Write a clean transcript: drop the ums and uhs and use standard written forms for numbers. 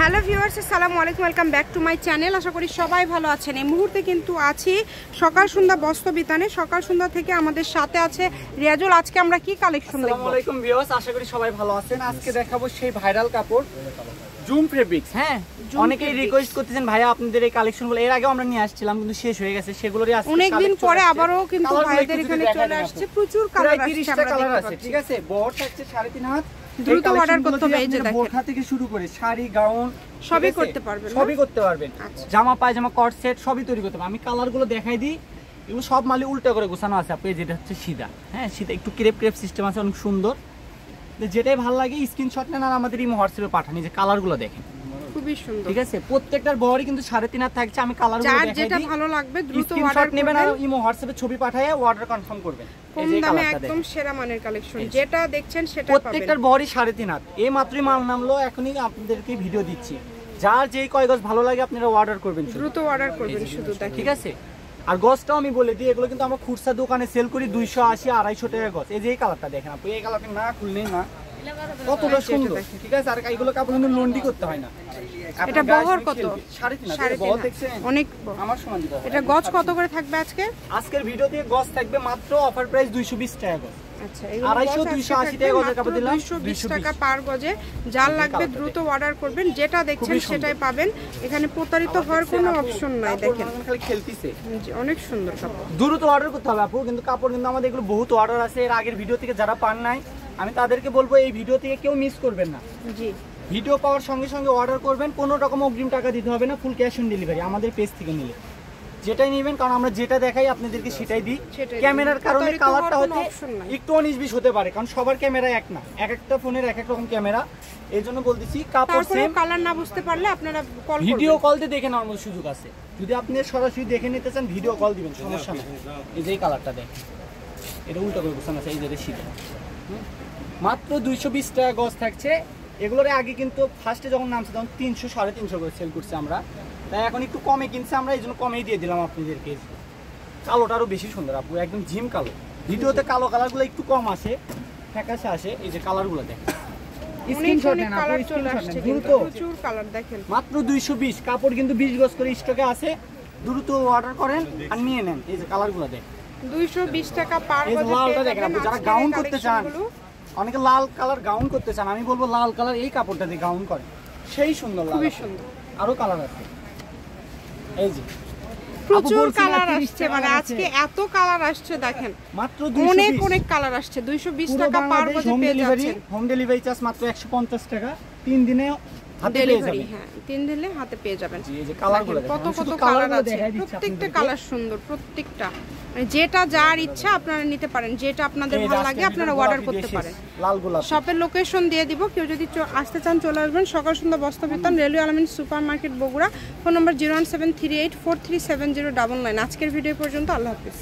Hello viewers, আসসালামু আলাইকুম, welcome back to my channel. আশা করি সবাই ভালো আছেন। এই মুহূর্তে কিন্তু আছি সকাল সন্ধ্যা বস্ত্র বিতানে। সকাল সন্ধ্যা থেকে আমাদের সাথে আছে রিয়াজুল। আজকে আমরা কি কালেকশন দেখব? আসসালামু আলাইকুম ভিউয়ার্স, আশা করি সবাই ভালো আছেন। আজকে দেখাবো সেই ভাইরাল কাপড় জুম ফেব্রিক্স। হ্যাঁ, অনেকেই রিকোয়েস্ট করতেছেন ভাইয়া আপনাদের এই কালেকশনগুলো এর আগে আমরা নিয়ে আসছিলাম কিন্তু শেষ হয়ে গেছে, সেগুলোরই আজকে অনেকদিন পরে আবারও কিন্তু ভাইদের এখানে চলে আসছে। প্রচুর কালার আসছে, আমরা দেখতে পাচ্ছি। ঠিক আছে, বড় থাকছে 3.5 হাত। দ্রুত অর্ডার করতে হবে। এই যে দেখেন, বোরখা থেকে শুরু করে শাড়ি, গাউন সবই করতে পারবেন, সবই করতে পারবেন। জামা পায়জামা, কট সেট সবই তৈরি করতে পারবেন। আমি কালারগুলো দেখাই দিই। এগুলো সব মালে উল্টা করে গোছানো আছে। আপনি যেটা হচ্ছে সিধা, হ্যাঁ সিধা, একটু ক্রেপ ক্রেপ সিস্টেম আছে, অনেক সুন্দর। যেটাই ভালো লাগে স্ক্রিনশট নেন আর আমাদের ইমো হোয়াটসঅ্যাপে পাঠান। এই যে কালারগুলো দেখেন, খুবই সুন্দর। ঠিক আছে, প্রত্যেকটার বহরই কিন্তু 3.5 হাত থাকছে। আমি কালারগুলো দেখাই দিই, যেটা ভালো লাগবে দ্রুত অর্ডার নেবেন আর ইমো হোয়াটসঅ্যাপে ছবি পাঠিয়ে অর্ডার কনফার্ম করবেন। এই যে কালারটা একদম সেরা মানের কালেকশন, যেটা দেখছেন সেটা পাবেন। প্রত্যেকটার বহরই 3.5 হাত। এই মাত্রই মাল নামলো, এখনই আপনাদেরকে ভিডিও দিচ্ছি। যার যেই কয় গজ ভালো লাগে আপনারা অর্ডার করবেন, দ্রুত অর্ডার করবেন শুধু, ঠিক আছে। আর গজটাও আমি বলে দিই, এগুলো কিন্তু আমরা খুচরা দোকানে সেল করি 280-250 টাকা গজ। এই যে এই কালারটা দেখেন আপনি, এই কালারটা না খুললেই না, কতটা সুন্দর, ঠিক আছে। আর এইগুলো কাপড় কিন্তু লন্ডি করতে হয় না। এটা বহর কত? 3.5 বহর দেখছেন, অনেক আমার সমান দিব। এটা গজ কত করে থাকবে আজকে? আজকের ভিডিওতে গজ থাকবে মাত্র অফার প্রাইস 220 টাকা গজ। আচ্ছা, 250-280 টাকা গজের কাপড় দিলাম, 220 টাকা পার গজে। যার লাগবে দ্রুত অর্ডার করবেন, যেটা দেখছেন সেটাই পাবেন। এখানে প্রতারিত হওয়ার কোনো অপশন নাই। দেখেন খালি খেলতিছে, অনেক সুন্দর কাপড়। দ্রুত অর্ডার করতে হবে আপু। কিন্তু কাপড় কিন্তু আমাদের এগুলো বহুত অর্ডার আছে। এর আগের ভিডিও থেকে যারা পান নাই, আমি তাদেরকে বলবো এই ভিডিও থেকে কেউ মিস করবেন না। জি, ভিডিও পাওয়ার সঙ্গে সঙ্গে অর্ডার করবেন। কোনো রকম অগ্রিম টাকা দিতে হবে না, ফুল ক্যাশ অন ডেলিভারি আমাদের পেজ থেকে নিলে যেটাই নেবেন। কারণ আমরা যেটা দেখাই আপনাদেরকে সেটাই দিই। ক্যামেরার কারণে কালারটা হতে একটু 19-20 হতে পারে, কারণ সবার ক্যামেরা এক না, এক একটা ফোনের এক এক রকম ক্যামেরা। এই জন্য বলতেছি কাপড় সেম। কালার না বুঝতে পারলে আপনারা কল করবেন, ভিডিও কল দিয়ে দেখে নেওয়ার মতো সুযোগ আছে। যদি আপনি সরাসরি দেখে নিতে চান ভিডিও কল দিবেন, সমস্যা নেই। এই যে এই কালারটা দেখেন, এটা উল্টা করে গোছানো আছে। এই যে সিধা, মাত্র 220 টাকা গজ থাকছে। এগুলোর আগে কিন্তু ফার্স্টে যখন নামছে তখন 300-350 করে সেল করছি আমরা, তাই এখন একটু কমে কিনছে আমরা, এই জন্য কমেই দিয়ে দিলাম আপনাদেরকে। কালোটা আরও বেশি সুন্দর আপু, একদম জিম কালো। ভিডিওতে কালো কালারগুলো একটু কম আসে, ফ্যাকাশে আসে। এই যে কালারগুলো দেখেন, স্ক্রিনশট নেন আপু, স্ক্রিনশট নেন দ্রুত। প্রচুর কালার দেখেন, মাত্র 220। কাপড় কিন্তু 20 গজ করে স্টকে আছে, দ্রুত অর্ডার করেন আর নিয়ে নেন। এই যে কালারগুলো দেখেন, 220 টাকা পার গজে। এই যে লালটা দেখেন আপু, যারা গাউন করতে চান, অনেকে লাল কালার গাউন করতে চান, আমি বলবো লাল কালার এই কাপড়টা দিয়ে গাউন করেন, সেই সুন্দর, খুবই সুন্দর। আরো কালার আছে, এই যে প্রচুর কালার আসছে। মানে আজকে এত কালার আসছে দেখেন, মাত্র অনেক কালার আসছে। 220 টাকা পার গজে পেয়ে যাচ্ছেন। হোম ডেলিভারি চার্জ মাত্র 150 টাকা, 3 দিনে হাতে পেয়ে যাবেন। হ্যাঁ, 3 দিনে হাতে পেয়ে যাবেন। এই যে কালারগুলো কত কালার আছে, প্রত্যেকটা কালার সুন্দর, প্রত্যেকটা। মানে যেটা যার ইচ্ছা আপনারা নিতে পারেন, যেটা আপনাদের ভালো লাগে আপনারা অর্ডার করতে পারেন। লাল গোলাপ শপের লোকেশন দিয়ে দিব, কেউ যদি আসতে চান চলে আসবেন। সকাল সন্ধ্যা বস্ত্র বিতান, রেলওয়ে আলমিন সুপার মার্কেট, বগুড়া। ফোন নম্বর 01738437099। আজকের ভিডিও পর্যন্ত, আল্লাহ হাফিজ।